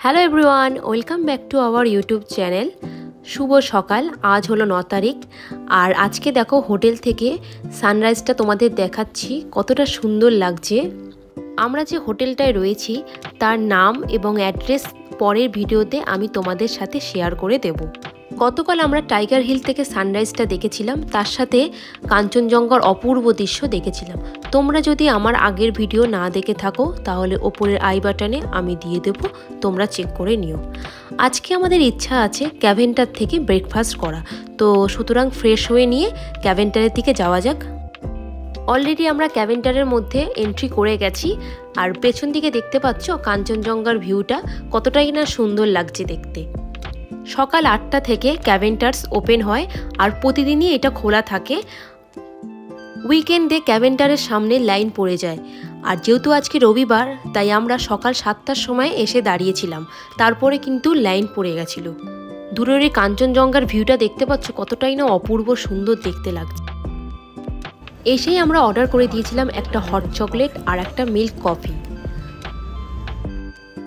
Hello everyone, welcome back to our YouTube channel. শুভ সকাল। আজ হলো 9 তারিখ আর আজকে দেখো হোটেল থেকে সানরাইজটা তোমাদের দেখাচ্ছি, কতটা সুন্দর লাগছে। আমরা যে হোটেলটায় রয়েছি তার নাম এবং অ্যাড্রেস পরের ভিডিওতে আমি তোমাদের সাথে শেয়ার করে দেব। গতকাল আমরা টাইগার হিল থেকে সানরাইজটা দেখেছিলাম, তার সাথে কাঞ্চনজঙ্ঘার অপূর্ব দৃশ্য দেখেছিলাম। তোমরা যদি আমার আগের ভিডিও না দেখে থাকো তাহলে ওপরের আই বাটনে আমি দিয়ে দেব, তোমরা চেক করে নিও। আজকে আমাদের ইচ্ছা আছে ক্যাভেন্টার থেকে ব্রেকফাস্ট করা, তো সুতরাং ফ্রেশ হয়ে নিয়ে ক্যাভেন্টারের দিকে যাওয়া যাক। অলরেডি আমরা ক্যাভেন্টারের মধ্যে এন্ট্রি করে গেছি আর পেছন দিকে দেখতে পাচ্ছ কাঞ্চনজঙ্ঘার ভিউটা কতটাই না সুন্দর লাগছে দেখতে। সকাল 8টা থেকে ক্যাভেন্টার্স ওপেন হয় আর প্রতিদিনই এটা খোলা থাকে। উইকেন্ডে ক্যাভেন্টারের সামনে লাইন পড়ে যায়, আর যেহেতু আজকে রবিবার তাই আমরা সকাল 7টার সময় এসে দাঁড়িয়েছিলাম, তারপরে কিন্তু লাইন পড়ে গেছিল। দূরের এই কাঞ্চনজঙ্ঘার ভিউটা দেখতে পাচ্ছ কতটাই না অপূর্ব সুন্দর দেখতে লাগছে। এসেই আমরা অর্ডার করে দিয়েছিলাম একটা হট চকলেট আর একটা মিল্ক কফি।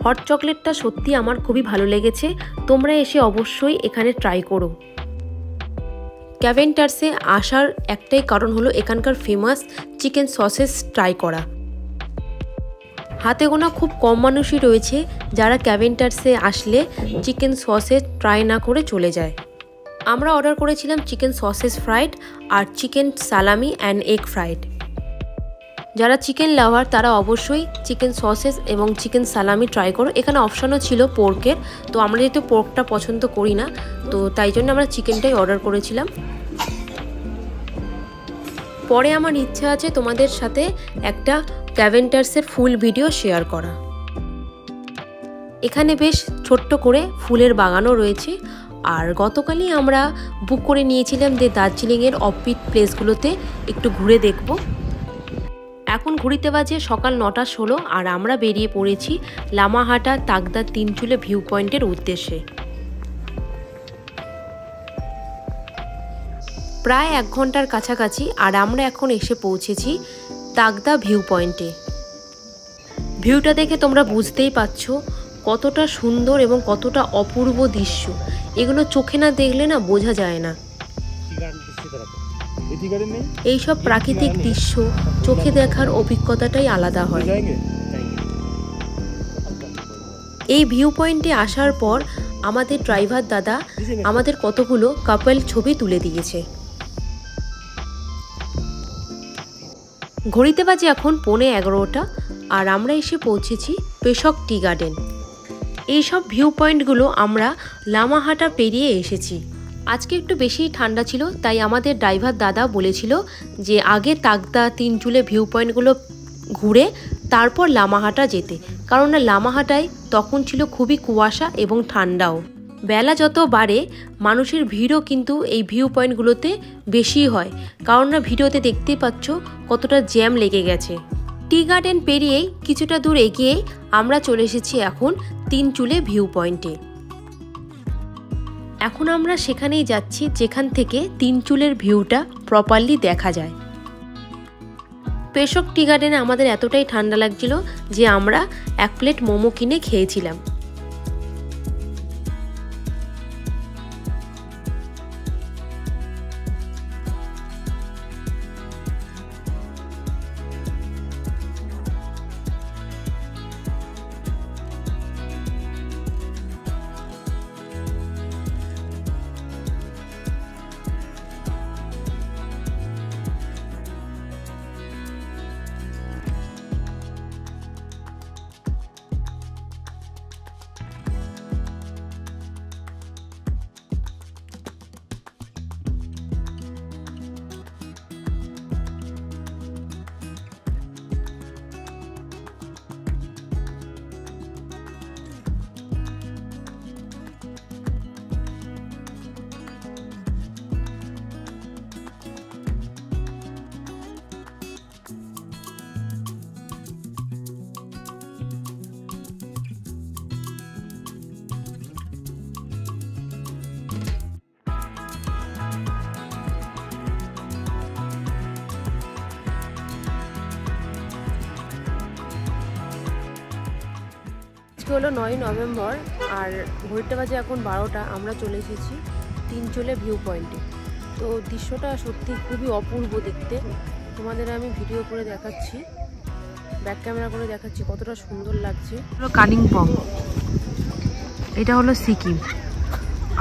হট চকলেটটা সত্যি আমার খুবই ভালো লেগেছে, তোমরা এসে অবশ্যই এখানে ট্রাই করো। ক্যাভেন্টার্সে আসার একটাই কারণ হলো এখানকার ফেমাস চিকেন সসেস ট্রাই করা। হাতে গোনা খুব কম মানুষই রয়েছে যারা ক্যাভেন্টার্সে আসলে চিকেন সসেস ট্রাই না করে চলে যায়। আমরা অর্ডার করেছিলাম চিকেন সসেস ফ্রাইড আর চিকেন সালামি অ্যান্ড এগ ফ্রাইড। যারা চিকেন লাভার তারা অবশ্যই চিকেন সসেস এবং চিকেন সালামি ট্রাই করো। এখানে অপশানও ছিল পোর্কের, তো আমরা যেহেতু পোর্কটা পছন্দ করি না তো তাই জন্য আমরা চিকেনটাই অর্ডার করেছিলাম। পরে আমার ইচ্ছা আছে তোমাদের সাথে একটা ক্যাভেন্টার্সের ফুল ভিডিও শেয়ার করা। এখানে বেশ ছোট্ট করে ফুলের বাগানও রয়েছে। আর গতকালই আমরা বুক করে নিয়েছিলাম যে দার্জিলিংয়ের অফবিট প্লেসগুলোতে একটু ঘুরে দেখব। এখন ঘুরিতে বাজে সকাল 9:16 আর আমরা বেরিয়ে পড়েছি লামাহাটা তাগদা তিনচুলে ভিউ পয়েন্টের উদ্দেশ্যে। প্রায় 1 ঘন্টার কাছাকাছি আর আমরা এখন এসে পৌঁছেছি তাগদা ভিউ পয়েন্টে। ভিউটা দেখে তোমরা বুঝতেই পারছো কতটা সুন্দর এবং কতটা অপূর্ব দৃশ্য। এগুলো চোখে না দেখলে না বোঝা যায় না। এইসব প্রাকৃতিক দৃশ্য চোখে দেখার অভিজ্ঞতাটাই আলাদা হয়। এই ভিউ পয়েন্টে আসার পর আমাদের ড্রাইভার দাদা আমাদের কতগুলো কাপল ছবি তুলে দিয়েছে। ঘড়িতে বাজে এখন 11:15 আর আমরা এসে পৌঁছেছি পেশক টি গার্ডেন। এইসব ভিউ পয়েন্টগুলো আমরা লামাহাটা পেরিয়ে এসেছি। আজকে একটু বেশিই ঠান্ডা ছিল, তাই আমাদের ড্রাইভার দাদা বলেছিল যে আগে তাগদা তিনচুলে ভিউ পয়েন্টগুলো ঘুরে তারপর লামাহাটা যেতে, কারণ লামাহাটায় তখন ছিল খুবই কুয়াশা এবং ঠান্ডাও। বেলা যত বাড়ে মানুষের ভিড়ও কিন্তু এই ভিউ পয়েন্টগুলোতে বেশি হয়, কারণ না ভিডিওতে দেখতেই পাচ্ছ কতটা জ্যাম লেগে গেছে। টি গার্ডেন পেরিয়েই কিছুটা দূর এগিয়েই আমরা চলে এসেছি এখন তিনচুলে ভিউ পয়েন্টে। এখন আমরা সেখানেই যাচ্ছি যেখান থেকে তিনচুলের ভিউটা প্রপারলি দেখা যায়। পেশক টি গার্ডেনে আমাদের এতটাই ঠান্ডা লাগছিল যে আমরা 1 প্লেট মোমো কিনে খেয়েছিলাম। আজকে হলো 9 নভেম্বর আর ঘড়িটা বাজে এখন 12টা। আমরা চলে এসেছি তিনচলে ভিউ পয়েন্টে। তো দৃশ্যটা সত্যি খুবই অপূর্ব দেখতে। তোমাদের আমি ভিডিও করে দেখাচ্ছি, ব্যাক ক্যামেরা করে দেখাচ্ছি কতটা সুন্দর লাগছে। কালিম্পং, এটা হলো সিকিম,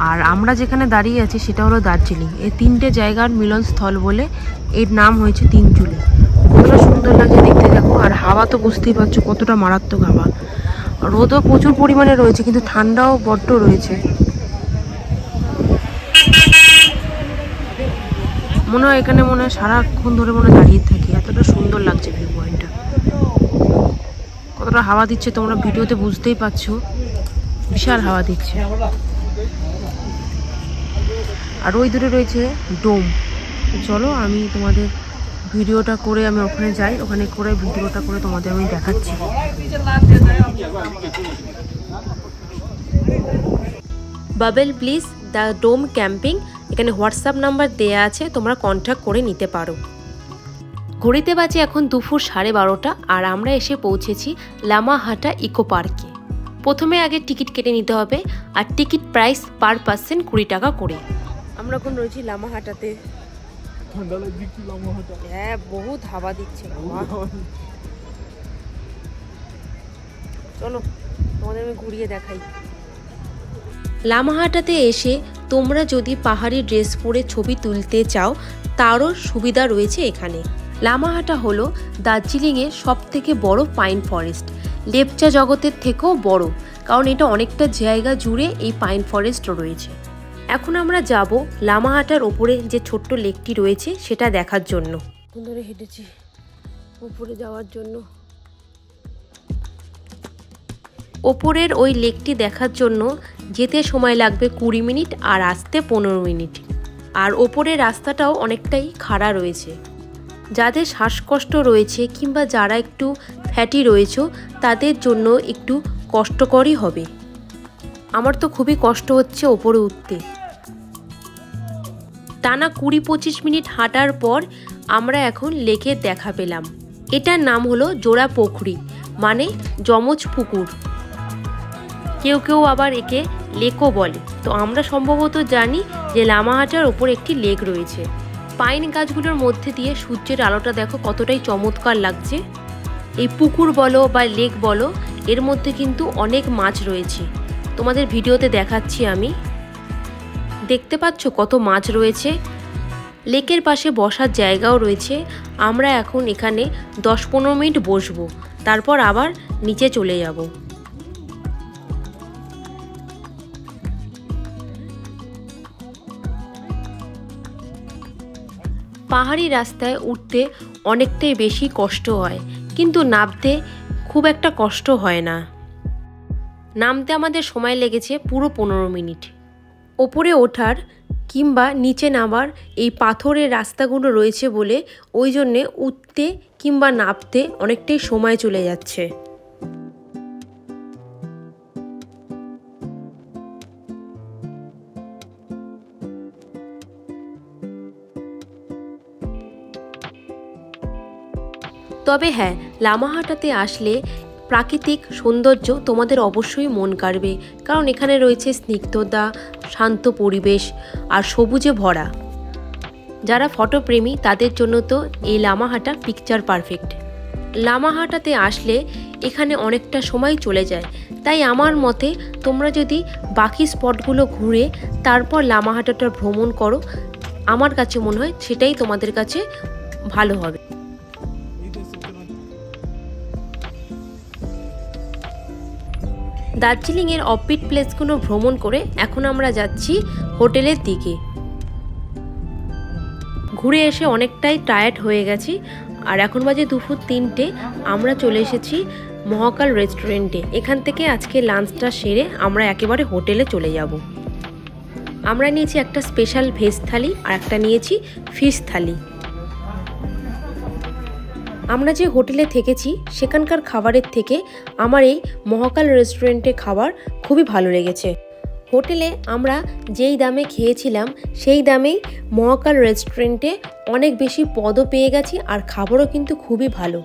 আর আমরা যেখানে দাঁড়িয়ে আছি সেটা হলো দার্জিলিং। এই তিনটে জায়গার মিলনস্থল বলে এর নাম হয়েছে তিনচুলে। কতটা সুন্দর লাগছে দেখতে দেখো। আর হাওয়া তো বুঝতেই পারছো কতটা মারাত্মক হাওয়া। রোদও প্রচুর পরিমাণে রয়েছে কিন্তু ঠান্ডাও বড্ড রয়েছে। মনে হয় এখানে সারাক্ষণ ধরে দাঁড়িয়ে থাকি, এতটা সুন্দর লাগছে ভিউ পয়েন্টটা। কতটা হাওয়া দিচ্ছে তোমরা ভিডিওতে বুঝতেই পারছো, বিশাল হাওয়া দিচ্ছে। আর ওই দূরে রয়েছে ডোম। চলো আমি তোমাদের ভিডিওটা করে আমি ওখানে যাই, ওখানে করে ভিডিওটা করে তোমাদের আমি দেখাচ্ছি। Babel Bliss the dome camping, এখানে হোয়াটসঅ্যাপ নাম্বার দেয়া আছে, তোমরা কন্ট্যাক্ট করে নিতে পারো। ঘড়িতে বাজে এখন দুপুর 12:30 আর আমরা এসে পৌঁছেছি লামাহাটা ইকো পার্কে। প্রথমে আগে টিকিট কেটে নিতে হবে আর টিকিট প্রাইস পার পার্সন 20 টাকা করে। আমরা এখন রয়েছি লামাহাটাতে। হ্যাঁ, বহুত হাওয়া দিচ্ছে। চলো তোমাদের আমি ঘুরিয়ে দেখাই। লামাহাটাতে এসে তোমরা যদি পাহাড়ি ড্রেস পরে ছবি তুলতে চাও তারও সুবিধা রয়েছে এখানে। লামাহাটা হলো দার্জিলিংয়ের সবথেকে বড় পাইন ফরেস্ট, লেপচা জগতের থেকেও বড়, কারণ এটা অনেকটা জায়গা জুড়ে এই পাইন ফরেস্ট রয়েছে। এখন আমরা যাব লামাহাটার ওপরে যে ছোট্ট লেকটি রয়েছে সেটা দেখার জন্য। ধরে হেঁটেছি ওপরে যাওয়ার জন্য। ওপরের ওই লেকটি দেখার জন্য যেতে সময় লাগবে 20 মিনিট আর আসতে 15 মিনিট। আর ওপরের রাস্তাটাও অনেকটাই খাড়া রয়েছে। যাদের শ্বাসকষ্ট রয়েছে কিংবা যারা একটু ফ্যাটি রয়েছে তাদের জন্য একটু কষ্টকরই হবে। আমার তো খুবই কষ্ট হচ্ছে ওপরে উঠতে। টানা 20-25 মিনিট হাঁটার পর আমরা এখন লেকের দেখা পেলাম। এটার নাম হলো জোড়া পুকুরি, মানে যমজ পুকুর। কেউ কেউ আবার একে লেকও বলে। তো আমরা সম্ভবত জানি যে লামাহাটার ওপর একটি লেক রয়েছে। পাইন গাছগুলোর মধ্যে দিয়ে সূর্যের আলোটা দেখো কতটাই চমৎকার লাগছে। এই পুকুর বলো বা লেক বলো, এর মধ্যে কিন্তু অনেক মাছ রয়েছে। তোমাদের ভিডিওতে দেখাচ্ছি আমি। দেখতে পাচ্ছ কত মাছ রয়েছে। লেকের পাশে বসার জায়গাও রয়েছে। আমরা এখন এখানে 10-15 মিনিট বসবো, তারপর আবার নিচে চলে যাব। পাহাড়ি রাস্তায় উঠতে অনেকটাই বেশি কষ্ট হয়, কিন্তু নামতে খুব একটা কষ্ট হয় না। নামতে আমাদের সময় লেগেছে পুরো 15 মিনিট। ওপরে ওঠার কিংবা নিচে নামার এই পাথরের রাস্তাগুলো রয়েছে বলে ওই জন্যে উঠতে কিংবা নামতে অনেকটাই সময় চলে যাচ্ছে। তবে হ্যাঁ, লামাহাটাতে আসলে প্রাকৃতিক সৌন্দর্য তোমাদের অবশ্যই মন কাড়বে, কারণ এখানে রয়েছে স্নিগ্ধতা, শান্ত পরিবেশ আর সবুজে ভরা। যারা ফটোপ্রেমী তাদের জন্য তো এই লামাহাটা পিকচার পারফেক্ট। লামাহাটাতে আসলে এখানে অনেকটা সময় চলে যায়, তাই আমার মতে তোমরা যদি বাকি স্পটগুলো ঘুরে তারপর লামাহাটাটা ভ্রমণ করো, আমার কাছে মনে হয় সেটাই তোমাদের কাছে ভালো হবে। দার্জিলিংয়ের অফবিট প্লেসগুলো ভ্রমণ করে এখন আমরা যাচ্ছি হোটেলের দিকে। ঘুরে এসে অনেকটাই টায়ার্ড হয়ে গেছি আর এখন বাজে দুপুর 3টে। আমরা চলে এসেছি মহাকাল রেস্টুরেন্টে। এখান থেকে আজকে লাঞ্চটা সেরে আমরা একেবারে হোটেলে চলে যাব। আমরা নিয়েছি একটা স্পেশাল ভেজ থালি আর একটা নিয়েছি ফিশ থালি। আমরা যে হোটেলে থেকেছি সেখানকার খাবারের থেকে আমার এই মহাকাল রেস্টুরেন্টে খাবার খুবই ভালো লেগেছে। হোটেলে আমরা যেই দামে খেয়েছিলাম সেই দামেই মহাকাল রেস্টুরেন্টে অনেক বেশি পদও পেয়ে গেছি আর খাবারও কিন্তু খুবই ভালো।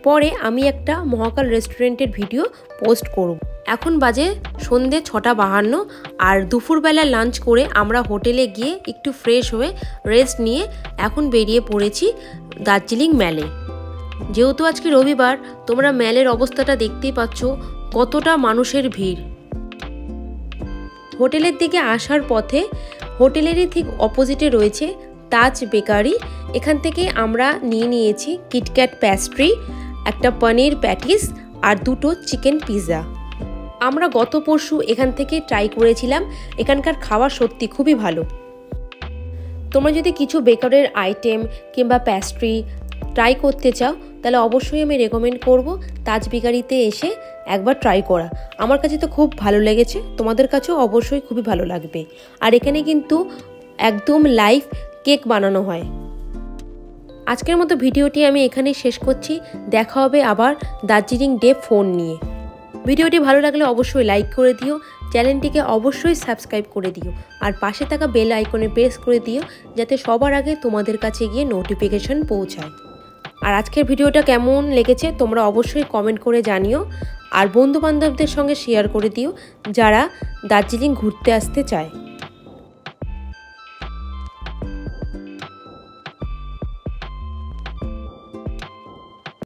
পরে আমি একটা মহাকাল রেস্টুরেন্টের ভিডিও পোস্ট করব। এখন বাজে সন্ধে 6:52 আর দুপুরবেলা লাঞ্চ করে আমরা হোটেলে গিয়ে একটু ফ্রেশ হয়ে রেস্ট নিয়ে এখন বেরিয়ে পড়েছি দার্জিলিং ম্যালে। যেহেতু আজকে রবিবার, তোমরা ম্যালের অবস্থাটা দেখতেই পাচ্ছ, কতটা মানুষের ভিড়। হোটেলের দিকে আসার পথে হোটেলেরই ঠিক অপোজিটে রয়েছে তাজ বেকারি। এখান থেকে আমরা নিয়েছি কিটক্যাট প্যাস্ট্রি, একটা পনির প্যাটিস আর 2টো চিকেন পিৎজা। আমরা গত পরশু এখান থেকে ট্রাই করেছিলাম, এখানকার খাবার সত্যি খুবই ভালো। তোমরা যদি কিছু বেকারের আইটেম কিংবা প্যাস্ট্রি ট্রাই করতে চাও তাহলে অবশ্যই আমি রেকমেন্ড করব তাজ বেকারিতে এসে একবার ট্রাই করা। আমার কাছে তো খুব ভালো লেগেছে, তোমাদের কাছেও অবশ্যই খুবই ভালো লাগবে। আর এখানে কিন্তু একদম লাইভ কেক বানানো হয়। আজকের মতো ভিডিওটি আমি এখানেই শেষ করছি। দেখা হবে আবার দার্জিলিং ডে 4 নিয়ে। ভিডিওটি ভালো লাগলে অবশ্যই লাইক করে দিও, চ্যানেলটিকে অবশ্যই সাবস্ক্রাইব করে দিও আর পাশে থাকা বেল আইকনে প্রেস করে দিও যাতে সবার আগে তোমাদের কাছে গিয়ে নোটিফিকেশন পৌঁছায়। আর আজকের ভিডিওটা কেমন লেগেছে তোমরা অবশ্যই কমেন্ট করে জানিও আর বন্ধু বান্ধবদের সঙ্গে শেয়ার করে দিও যারা দার্জিলিং ঘুরতে আসতে চায়।